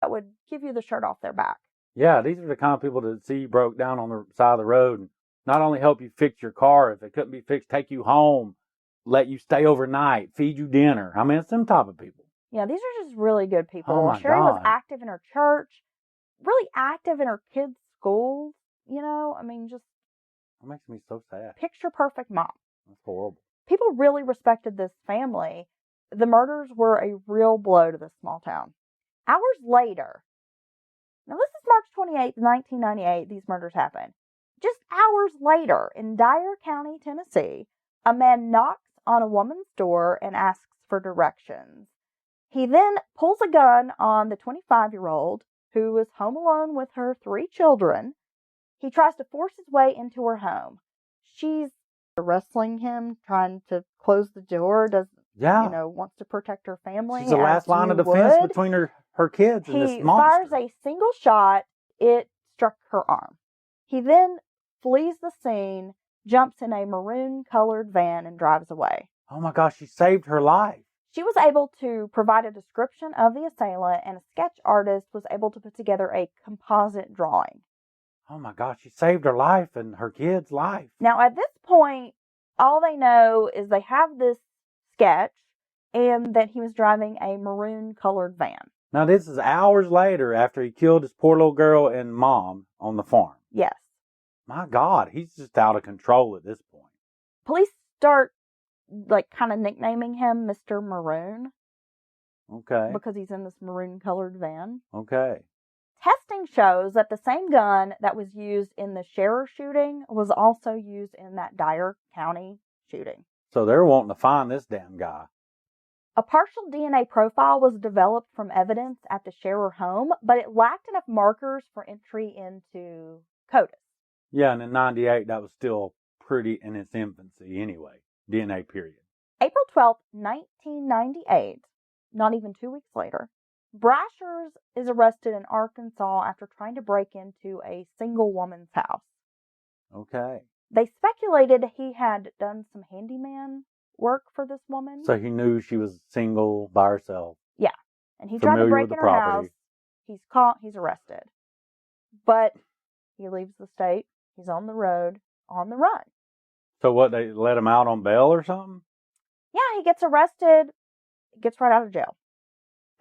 that would give you the shirt off their back. Yeah, these are the kind of people that see you broke down on the side of the road and not only help you fix your car, if it couldn't be fixed, take you home, let you stay overnight, feed you dinner. I mean, it's them type of people. Yeah, these are just really good people. Oh, my Sherry was God. active in her church, really active in her kids' schools. I mean, just It makes me so sad. picture perfect mom. That's horrible. People really respected this family. The murders were a real blow to this small town. Hours later, now this is March 28th, 1998, these murders happened. Just hours later, in Dyer County, Tennessee, a man knocks on a woman's door and asks for directions. He then pulls a gun on the 25-year-old, who was home alone with her 3 children. He tries to force his way into her home. She's wrestling him, trying to close the door, wants to protect her family. She's the last line of defense between her kids and this monster. He fires a single shot. It struck her arm. He then flees the scene, jumps in a maroon-colored van, and drives away. Oh, my gosh, she saved her life. She was able to provide a description of the assailant, and a sketch artist was able to put together a composite drawing. Oh, my gosh, she saved her life and her kid's life. Now, at this point, all they know is they have this sketch and that he was driving a maroon-colored van. Now, this is hours later after he killed his poor little girl and mom on the farm. Yes. My God, he's just out of control at this point. Police start, kind of nicknaming him Mr. Maroon. Okay. Because he's in this maroon-colored van. Okay. Testing shows that the same gun that was used in the Scherer shooting was also used in that Dyer County shooting. So they're wanting to find this damn guy. A partial DNA profile was developed from evidence at the Scherer home, but it lacked enough markers for entry into CODIS. Yeah, and in 98, that was still pretty in its infancy anyway. DNA period. April 12th, 1998, not even 2 weeks later, Brashers is arrested in Arkansas after trying to break into a single woman's house. Okay. They speculated he had done some handyman work for this woman. So he knew she was single by herself. Yeah. And he tried to break in her house. He's caught. He's arrested. But he leaves the state. He's on the road, on the run. So what, they let him out on bail or something? Yeah, he gets arrested, gets right out of jail.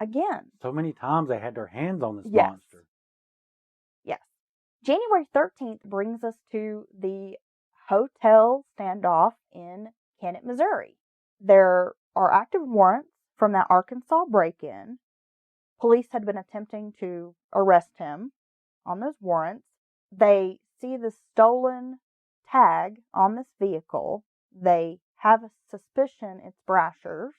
Again. So many times they had their hands on this monster. Yes. January 13th brings us to the hotel standoff in Kennett, Missouri. There are active warrants from that Arkansas break-in. Police had been attempting to arrest him on those warrants. They see the stolen tag on this vehicle. They have a suspicion it's Brashers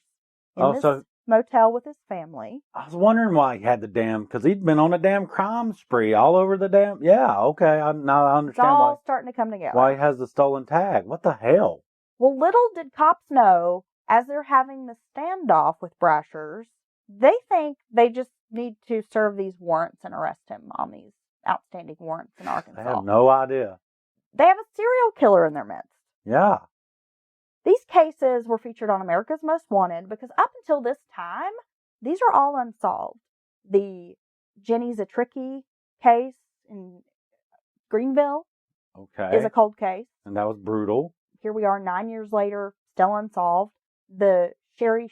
in this motel with his family. I was wondering why he had because he'd been on a damn crime spree all over the damn. Yeah, okay. Now I understand it's all starting to come together. Why he has the stolen tag. What the hell? Well, little did cops know, as they're having the standoff with Brashers, they think they just need to serve these warrants and arrest him on these outstanding warrants in Arkansas. They have no idea. They have a serial killer in their midst. Yeah. These cases were featured on America's Most Wanted because up until this time, these are all unsolved. The Jenny Zatricki case in Greenville is a cold case. And that was brutal. Here we are 9 years later, still unsolved. The Sherry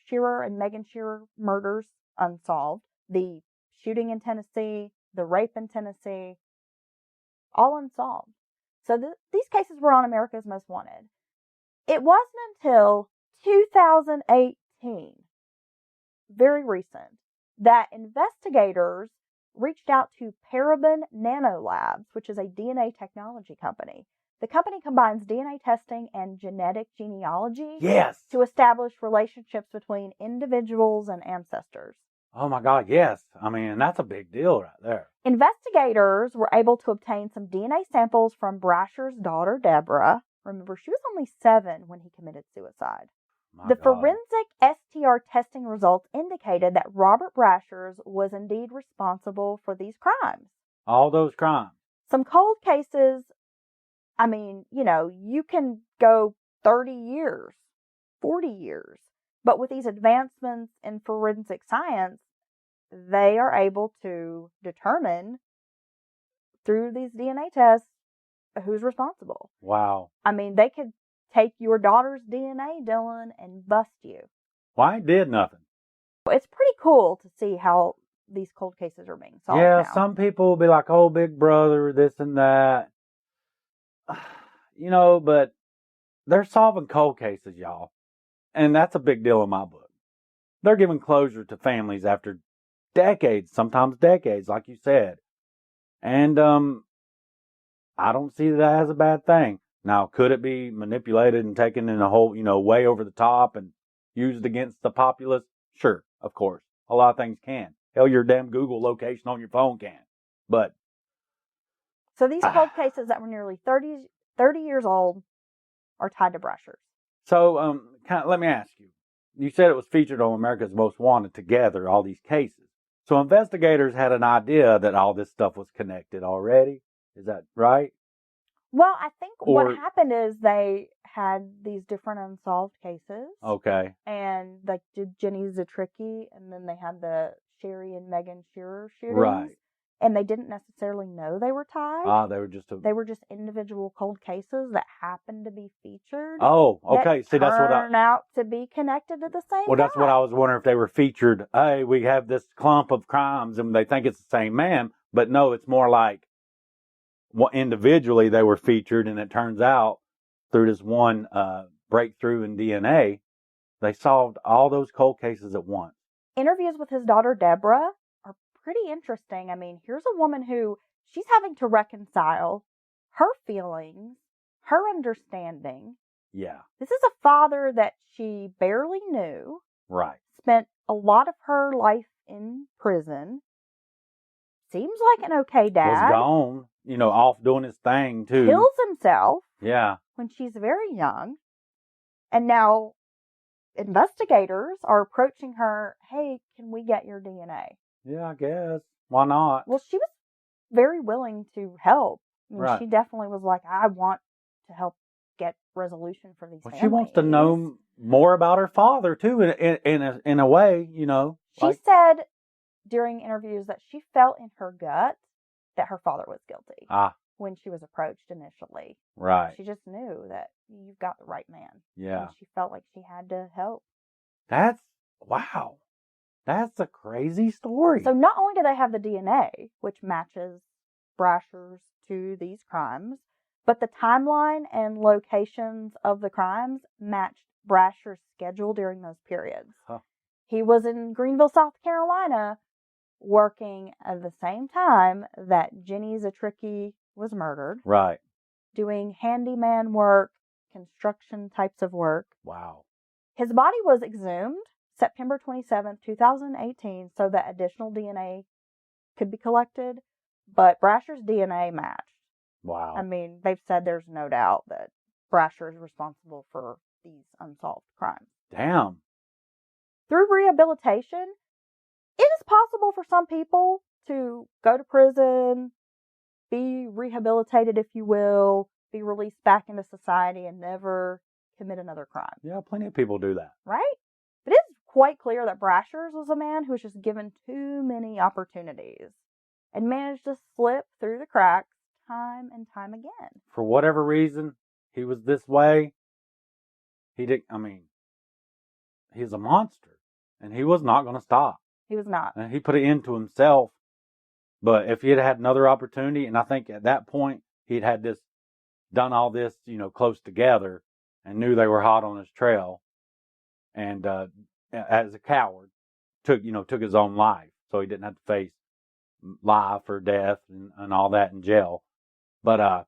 Shearer and Megan Shearer murders, unsolved. The shooting in Tennessee, the rape in Tennessee, all unsolved. So these cases were on America's Most Wanted. It wasn't until 2018, very recent, that investigators reached out to Paraben Nanolabs, which is a DNA technology company. The company combines DNA testing and genetic genealogy to establish relationships between individuals and ancestors. Oh my God, yes. I mean, that's a big deal right there. Investigators were able to obtain some DNA samples from Brasher's daughter, Deborah. Remember, she was only 7 when he committed suicide. The forensic STR testing results indicated that Robert Brashers was indeed responsible for these crimes. All those crimes. Some cold cases, I mean, you can go 30 years, 40 years. But with these advancements in forensic science, they are able to determine through these DNA tests who's responsible. Wow. I mean, they could take your daughter's DNA, Dylan, and bust you. Well, I did nothing. It's pretty cool to see how these cold cases are being solved Yeah, now. some people will be like, oh, Big Brother, this and that. But they're solving cold cases, y'all. And that's a big deal in my book. They're giving closure to families after decades, sometimes decades, like you said. And I don't see that as a bad thing. Now, could it be manipulated and taken in a whole, way over the top and used against the populace? Sure, of course. A lot of things can. Hell, your damn Google location on your phone can. But so these cold cases that were nearly 30 years old are tied to Brashers. So, let me ask you. You said it was featured on America's Most Wanted together, all these cases. So investigators had an idea that all this stuff was connected already. Is that right? Well, I think what happened is they had these different unsolved cases. Okay. And like Jenny Zatricki, and then they had the Sherry and Megan Shearer shootings. Right. And they didn't necessarily know they were tied. They were just individual cold cases that happened to be featured. Oh, okay. See, that's what turned out to be connected to the same. Well, that's what I was wondering, if they were featured. Hey, we have this clump of crimes, and they think it's the same man, but no, it's more like individually they were featured, and it turns out through this one breakthrough in DNA, they solved all those cold cases at once. Interviews with his daughter Deborah are pretty interesting. I mean, here's a woman who she's having to reconcile her feelings, her understanding. Yeah. This is a father that she barely knew. Right. Spent a lot of her life in prison. Seems like an okay dad. Was gone, off doing his thing too. Kills himself. Yeah. When she's very young. And now investigators are approaching her, hey, can we get your DNA? Yeah, I guess. Why not? Well, she was very willing to help. I mean, right. She definitely was like, I want to help get resolution for these families. She wants to know more about her father, too, in a way, She said during interviews that she felt in her gut that her father was guilty when she was approached initially. Right. She just knew that you've got the right man. Yeah. And she felt like she had to help. Wow. That's a crazy story. So not only do they have the DNA, which matches Brashers to these crimes, but the timeline and locations of the crimes matched Brasher's schedule during those periods. Huh. He was in Greenville, South Carolina, working at the same time that Jenny Zatricki was murdered. Right. Doing handyman work, construction types of work. Wow. His body was exhumed September 27th, 2018, so that additional DNA could be collected, but Brasher's DNA matched. Wow. I mean, they've said there's no doubt that Brasher is responsible for these unsolved crimes. Damn. Through rehabilitation, it is possible for some people to go to prison, be rehabilitated, if you will, be released back into society and never commit another crime. Yeah, plenty of people do that. Right? But it's quite clear that Brashers was a man who was just given too many opportunities and managed to slip through the cracks time and time again. For whatever reason, he was this way. He's a monster, and he was not going to stop. He was not. And he put it into himself. But if he had had another opportunity, and I think at that point he'd had done all this, close together, and knew they were hot on his trail, and as a coward, took his own life, so he didn't have to face life or death and all that in jail. But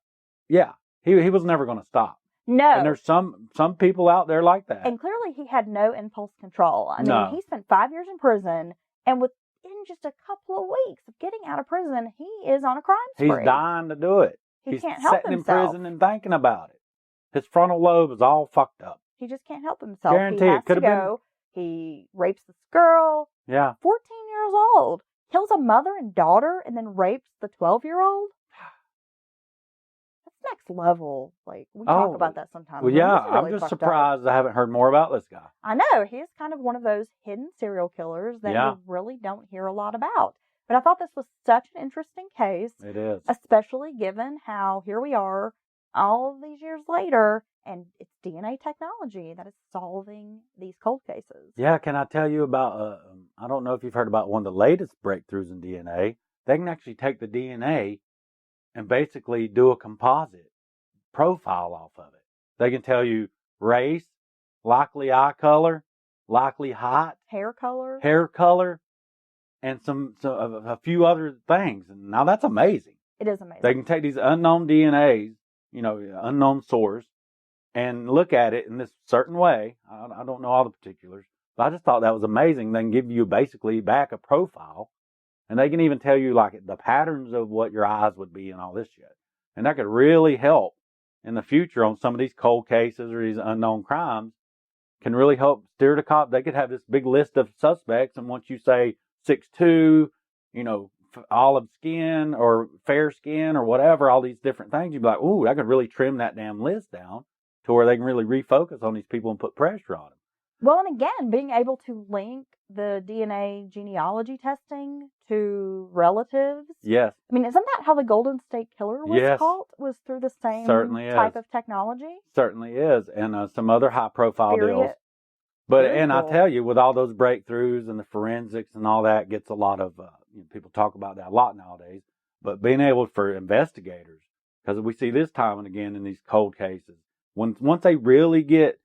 he was never going to stop. No. And there's some people out there like that. And clearly he had no impulse control. I mean, he spent 5 years in prison, and within just a couple of weeks of getting out of prison, he is on a crime spree. He's dying to do it. He can't help himself. He's sitting in prison and thinking about it. His frontal lobe is all fucked up. He just can't help himself. Guarantee he has it. Could to have go. He rapes this girl. Yeah. 14 years old. Kills a mother and daughter and then rapes the 12-year-old. That's next level. Like, we talk about that sometimes. Well, This yeah, is really I'm just fucked up. surprised I haven't heard more about this guy. I know. He's kind of one of those hidden serial killers that you really don't hear a lot about. But I thought this was such an interesting case. It is. Especially given how here we are all of these years later, and it's DNA technology that is solving these cold cases. Yeah, can I tell you about, I don't know if you've heard about one of the latest breakthroughs in DNA. They can actually take the DNA and basically do a composite profile off of it. They can tell you race, likely eye color, likely height, hair color, and a few other things. And now that's amazing. It is amazing. They can take these unknown DNAs, unknown source, and look at it in this certain way. I don't know all the particulars, but I just thought that was amazing. They can give you basically back a profile, and they can even tell you like the patterns of what your eyes would be and all this shit. And that could really help in the future on some of these cold cases or these unknown crimes. Can really help steer the cop. They could have this big list of suspects, and once you say 6'2", olive skin or fair skin or whatever, all these different things, you'd be like, ooh, I could really trim that damn list down to where they can really refocus on these people and put pressure on them. Well, and again, being able to link the DNA genealogy testing to relatives. Yes. I mean, isn't that how the Golden State Killer was caught? Was through the same type of technology? Certainly is. And some other high-profile deals. But, and cool. I tell you, with all those breakthroughs and the forensics and all that, gets a lot of, people talk about that a lot nowadays. But being able for investigators, because we see this time and again in these cold cases, once they really get,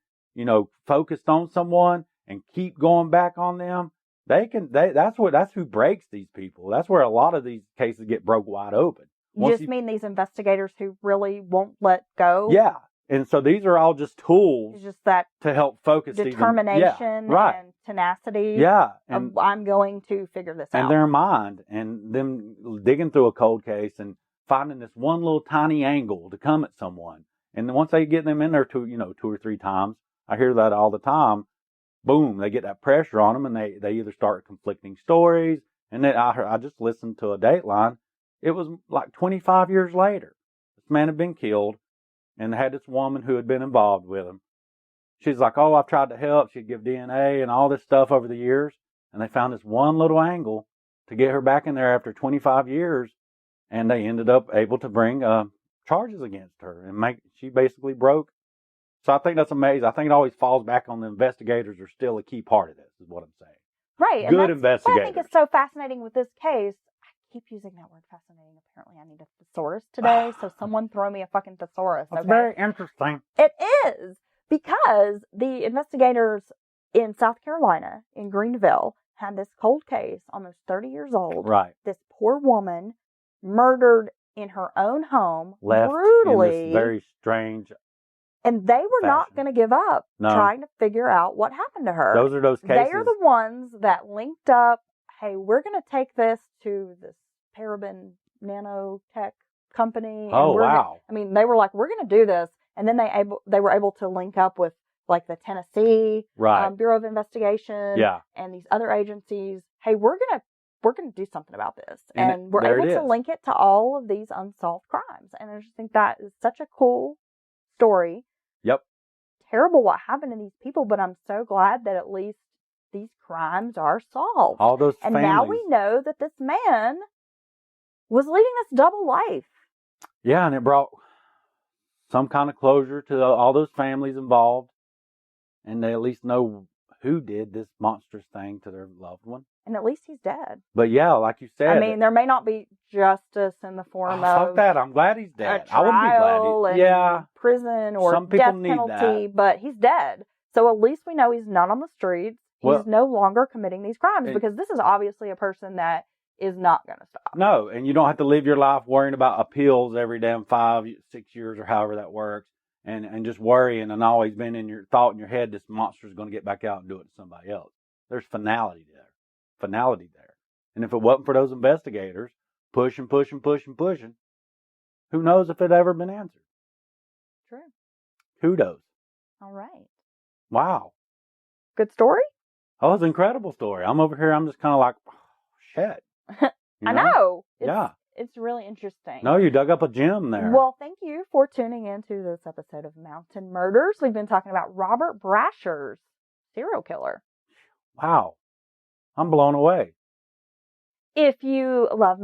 focused on someone and keep going back on them, that's who breaks these people. That's where a lot of these cases get broke wide open. You just mean these investigators who really won't let go? Yeah. And so these are all just tools it's just that to help focus determination and tenacity. Yeah. And I'm going to figure this out. And their mind and them digging through a cold case and finding this one little tiny angle to come at someone. And then once they get them in there 2 or 3 times, I hear that all the time, boom, they get that pressure on them and they either start conflicting stories. And then I just listened to a Dateline. It was like 25 years later. This man had been killed. And had this woman who had been involved with him. She's like, oh, I've tried to help. She'd give DNA and all this stuff over the years. And they found this one little angle to get her back in there after 25 years. And they ended up able to bring charges against her. And she basically broke. So I think that's amazing. I think it always falls back on the investigators are still a key part of this, is what I'm saying. Right. Good investigators. What I think is so fascinating with this case, keep using that word fascinating. Apparently I need a thesaurus today, so someone throw me a fucking thesaurus. That's very interesting. It is, because the investigators in South Carolina, in Greenville, had this cold case, almost 30 years old. Right. This poor woman murdered in her own home, left brutally. In this very strange And they were not going to give up trying to figure out what happened to her. Those are those cases. They are the ones that linked up, hey, we're going to take this to this paraben nanotech company. Oh, wow. They were like, we're going to do this. And then they were able to link up with like the Tennessee Bureau of Investigation and these other agencies. Hey, we're going to do something about this. And we're able to link it to all of these unsolved crimes. And I just think that is such a cool story. Yep. Terrible what happened to these people, but I'm so glad that at least these crimes are solved. All those families. And now we know that this man was leading this double life. Yeah, and it brought some kind of closure to all those families involved. And they at least know who did this monstrous thing to their loved one. And at least he's dead. But yeah, like you said. There may not be justice in the form of... Fuck that. I'm glad he's dead. I wouldn't be glad prison or some people death need penalty, that. But he's dead. So at least we know he's not on the streets. He's no longer committing these crimes because this is obviously a person that is not going to stop. No, and you don't have to live your life worrying about appeals every damn 5, 6 years or however that works. And just worrying and always been in your thought in your head, this monster is going to get back out and do it to somebody else. There's finality there. And if it wasn't for those investigators pushing, who knows if it ever been answered? True. Kudos. All right. Wow. Good story? Oh, it's an incredible story. I'm over here. I'm just kind of like, oh, shit. I know. It's really interesting. No, you dug up a gem there. Well, thank you for tuning in to this episode of Mountain Murders. We've been talking about Robert Brashers, serial killer. Wow. I'm blown away. If you love